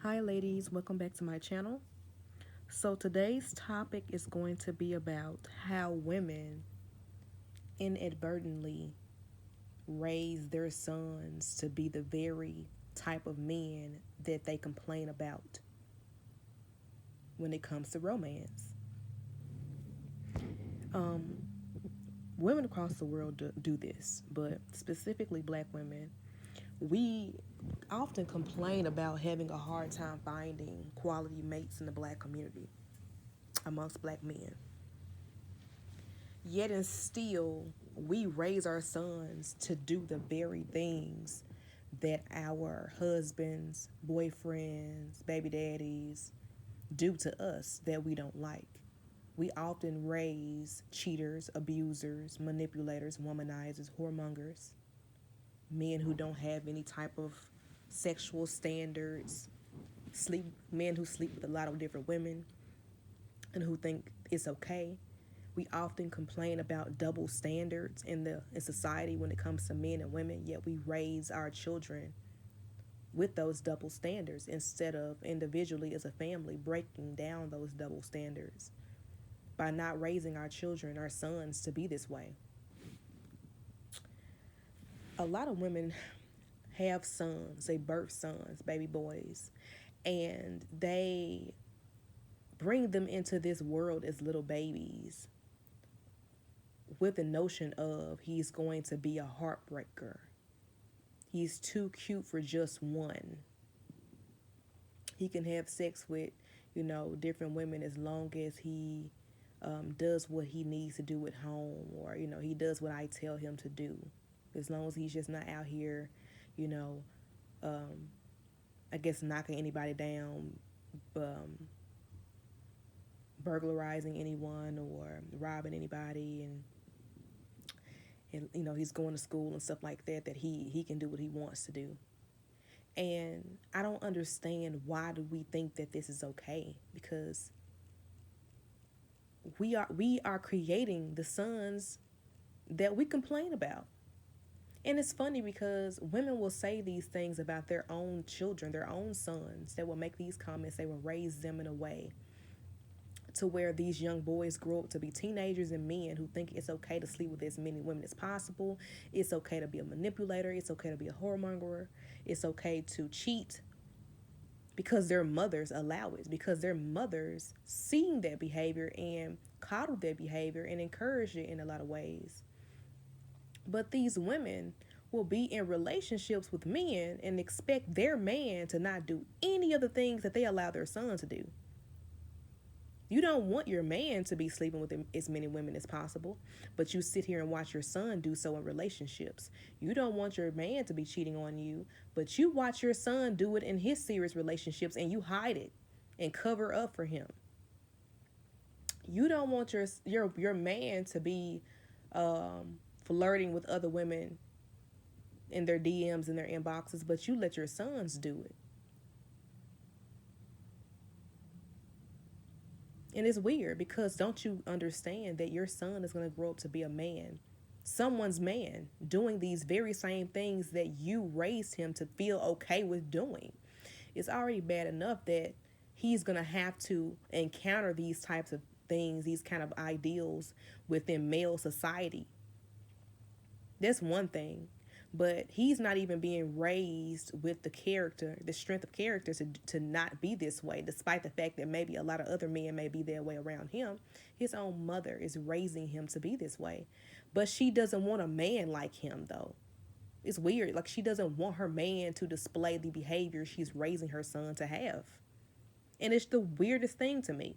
Hi, ladies, welcome back to my channel. So, today's topic is going to be about how women inadvertently raise their sons to be the very type of men that they complain about when it comes to romance. Um, Women across the world do this, but specifically black women, we often complain about having a hard time finding quality mates in the black community amongst black men. Yet and still, we raise our sons to do the very things that our husbands, boyfriends, baby daddies do to us that we don't like. We often raise cheaters, abusers, manipulators, womanizers, whoremongers, men who don't have any type of sexual standards, sleep men who sleep with a lot of different women and who think it's okay. We often complain about double standards in society when it comes to men and women, yet we raise our children with those double standards instead of individually as a family breaking down those double standards by not raising our children, our sons, to be this way. A lot of women have sons, they birth sons, baby boys, and they bring them into this world as little babies with the notion of he's going to be a heartbreaker. He's too cute for just one. He can have sex with, different women as long as he does what he needs to do at home, or, he does what I tell him to do. As long as he's just not out here, you know, um, I guess knocking anybody down, um, burglarizing anyone or robbing anybody, and he's going to school and stuff like that, that he can do what he wants to do. And I don't understand, why do we think that this is okay? Because we are creating the sons that we complain about. And it's funny because women will say these things about their own children, their own sons. They will make these comments. They will raise them in a way to where these young boys grow up to be teenagers and men who think it's okay to sleep with as many women as possible. It's okay to be a manipulator. It's okay to be a whoremonger. It's okay to cheat because their mothers allow it, because their mothers seen that behavior and coddled that behavior and encouraged it in a lot of ways. But these women will be in relationships with men and expect their man to not do any of the things that they allow their son to do. You don't want your man to be sleeping with as many women as possible, but you sit here and watch your son do so in relationships. You don't want your man to be cheating on you, but you watch your son do it in his serious relationships and you hide it and cover up for him. You don't want your man to be flirting with other women in their DMs and their inboxes, but you let your sons do it. And it's weird because don't you understand that your son is going to grow up to be a man, someone's man, doing these very same things that you raised him to feel okay with doing? It's already bad enough that he's going to have to encounter these types of things, these kind of ideals within male society. That's one thing. But he's not even being raised with the character, the strength of character to not be this way, despite the fact that maybe a lot of other men may be that way around him. His own mother is raising him to be this way. But she doesn't want a man like him, though. It's weird. Like, she doesn't want her man to display the behavior she's raising her son to have. And it's the weirdest thing to me,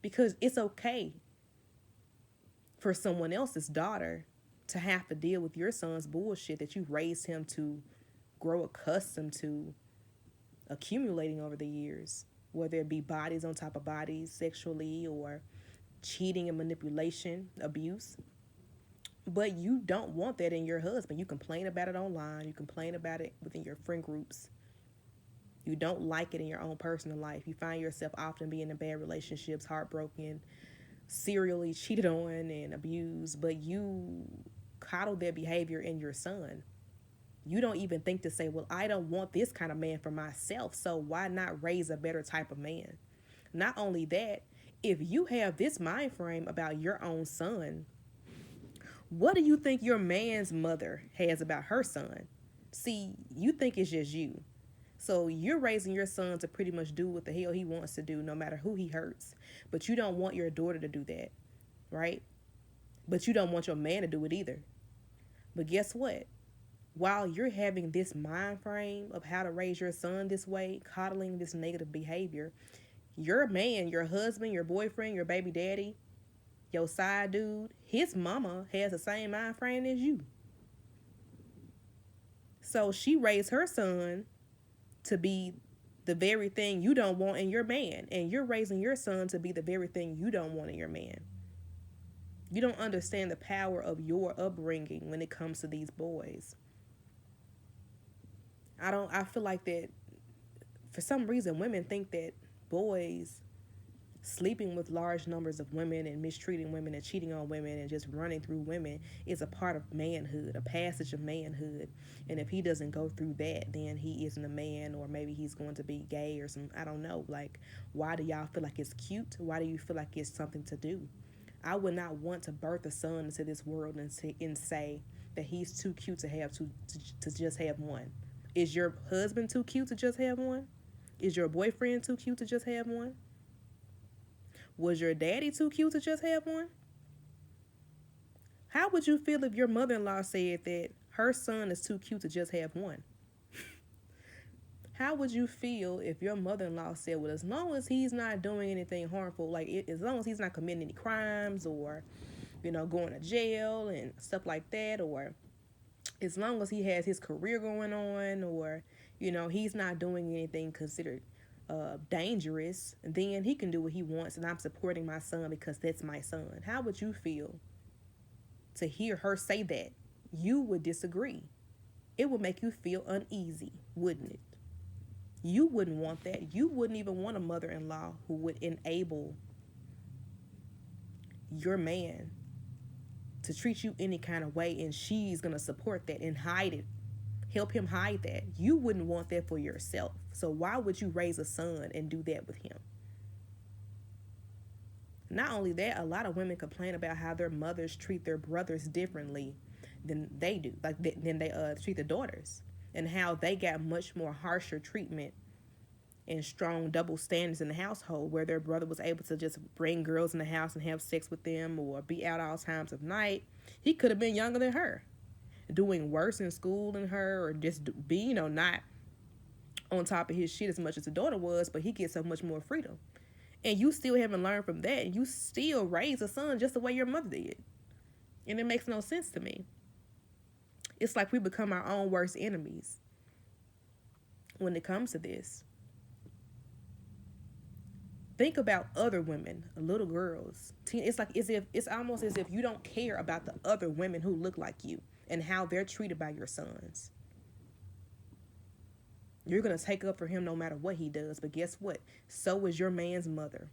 because it's okay for someone else's daughter to have to deal with your son's bullshit that you raised him to grow accustomed to accumulating over the years, whether it be bodies on top of bodies sexually, or cheating and manipulation, abuse. But you don't want that in your husband. You complain about it online, you complain about it within your friend groups. You don't like it in your own personal life. You find yourself often being in bad relationships, heartbroken, serially cheated on and abused, but you coddle their behavior in your son. You don't even think to say, well, I don't want this kind of man for myself, so why not raise a better type of man? Not only that, if you have this mind frame about your own son, what do you think your man's mother has about her son? See, you think it's just you. So you're raising your son to pretty much do what the hell he wants to do, no matter who he hurts. But you don't want your daughter to do that, right? But you don't want your man to do it either. But guess what? While you're having this mind frame of how to raise your son this way, coddling this negative behavior, your man, your husband, your boyfriend, your baby daddy, your side dude, his mama has the same mind frame as you. So she raised her son to be the very thing you don't want in your man, and you're raising your son to be the very thing you don't want in your man. You don't understand the power of your upbringing when it comes to these boys. I feel like that for some reason women think that boys sleeping with large numbers of women and mistreating women and cheating on women and just running through women is a part of manhood, a passage of manhood. And if he doesn't go through that, then he isn't a man, or maybe he's going to be gay or some, I don't know. Like, why do y'all feel like it's cute? Why do you feel like it's something to do? I would not want to birth a son into this world and say that he's too cute to have to just have one. Is your husband too cute to just have one? Is your boyfriend too cute to just have one? Was your daddy too cute to just have one? How would you feel if your mother-in-law said that her son is too cute to just have one? How would you feel if your mother-in-law said, well, as long as he's not doing anything harmful, like as long as he's not committing any crimes or, going to jail and stuff like that, or as long as he has his career going on, or, he's not doing anything considered dangerous, then he can do what he wants, and I'm supporting my son because that's my son. How would you feel to hear her say that? You would disagree. It would make you feel uneasy, wouldn't it? You wouldn't want that. You wouldn't even want a mother-in-law who would enable your man to treat you any kind of way, and she's going to support that and hide it. Help him hide that. You wouldn't want that for yourself. So why would you raise a son and do that with him? Not only that, a lot of women complain about how their mothers treat their brothers differently than they do, than they treat their daughters, and how they got much more harsher treatment and strong double standards in the household, where their brother was able to just bring girls in the house and have sex with them or be out all times of night. He could have been younger than her, doing worse in school than her, or just be, not on top of his shit as much as the daughter was, but he gets so much more freedom. And you still haven't learned from that, and you still raise a son just the way your mother did. And it makes no sense to me. It's like we become our own worst enemies when it comes to this. Think about other women, little girls. It's almost as if you don't care about the other women who look like you and how they're treated by your sons. You're going to take up for him no matter what he does. But guess what? So is your man's mother.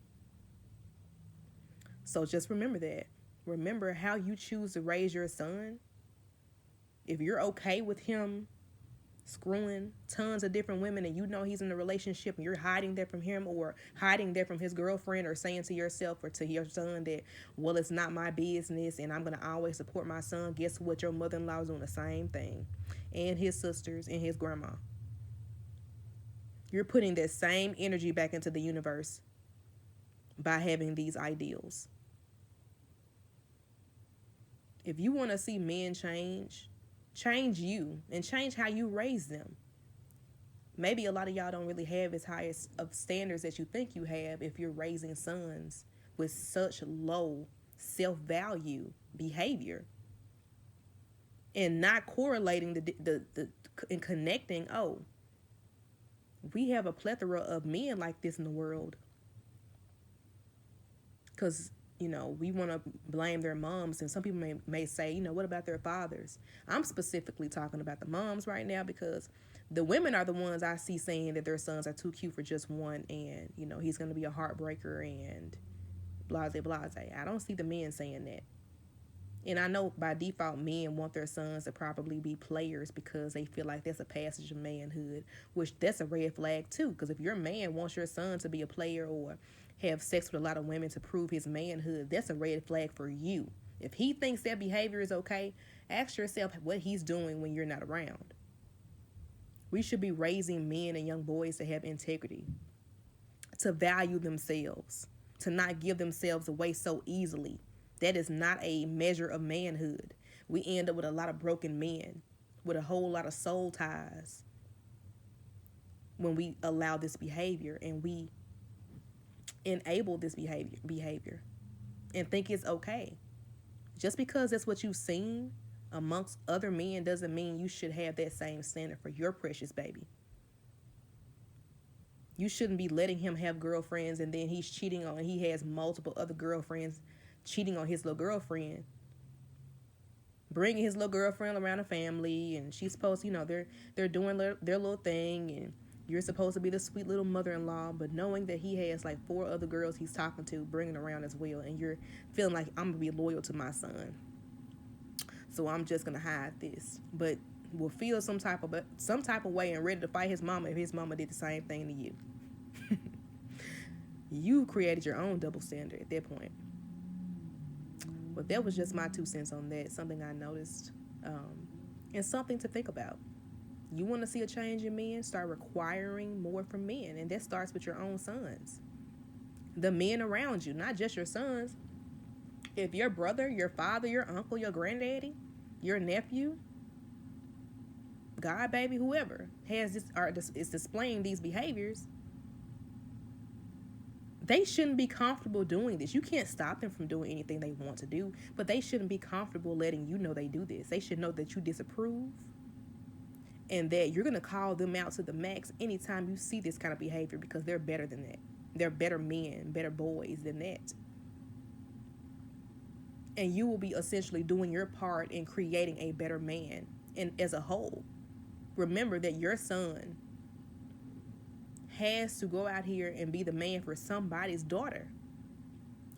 So just remember that. Remember how you choose to raise your son. If you're okay with him screwing tons of different women, and he's in a relationship, and you're hiding that from him, or hiding that from his girlfriend, or saying to yourself or to your son that, well, it's not my business and I'm going to always support my son, guess what? Your mother-in-law is doing the same thing, and his sisters and his grandma. You're putting that same energy back into the universe by having these ideals. If you want to see men change you and change how you raise them. Maybe a lot of y'all don't really have as high of standards as you think you have if you're raising sons with such low self-value behavior and not correlating the and connecting. Oh, we have a plethora of men like this in the world, because we want to blame their moms, and some people may say, what about their fathers? I'm specifically talking about the moms right now, because the women are the ones I see saying that their sons are too cute for just one, and he's going to be a heartbreaker and blase blase. I don't see the men saying that. And I know by default, men want their sons to probably be players because they feel like that's a passage of manhood, which that's a red flag too. Because if your man wants your son to be a player or have sex with a lot of women to prove his manhood, that's a red flag for you. If he thinks that behavior is okay, ask yourself what he's doing when you're not around. We should be raising men and young boys to have integrity, to value themselves, to not give themselves away so easily. That is not a measure of manhood. We end up with a lot of broken men with a whole lot of soul ties when we allow this behavior and we enable this behavior and think it's okay. Just because that's what you've seen amongst other men doesn't mean you should have that same standard for your precious baby. You shouldn't be letting him have girlfriends and then he's cheating on, he has multiple other girlfriends cheating on his little girlfriend, bringing his little girlfriend around the family, and she's supposed, they're doing their little thing, and you're supposed to be the sweet little mother-in-law, but knowing that he has like 4 other girls he's talking to, bringing around as well, and you're feeling like, I'm gonna be loyal to my son, so I'm just gonna hide this, but will feel some type of way and ready to fight his mama if his mama did the same thing to you. You created your own double standard at that point. But that was just my 2 cents on that. Something I noticed, and something to think about. You want to see a change in men? Start requiring more from men, and that starts with your own sons, the men around you, not just your sons. If your brother, your father, your uncle, your granddaddy, your nephew, God baby, whoever has this or is displaying these behaviors, they shouldn't be comfortable doing this. You can't stop them from doing anything they want to do, but they shouldn't be comfortable letting you know they do this. They should know that you disapprove and that you're going to call them out to the max anytime you see this kind of behavior, because they're better than that. They're better men, better boys than that. And you will be essentially doing your part in creating a better man and as a whole. Remember that your son has to go out here and be the man for somebody's daughter.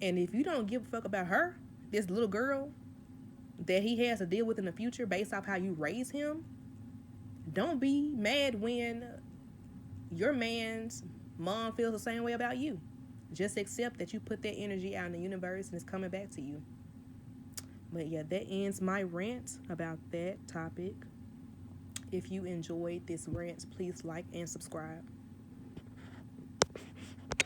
And if you don't give a fuck about her, this little girl that he has to deal with in the future based off how you raise him, don't be mad when your man's mom feels the same way about you. Just accept that you put that energy out in the universe and it's coming back to you. But yeah, that ends my rant about that topic. If you enjoyed this rant, please like and subscribe.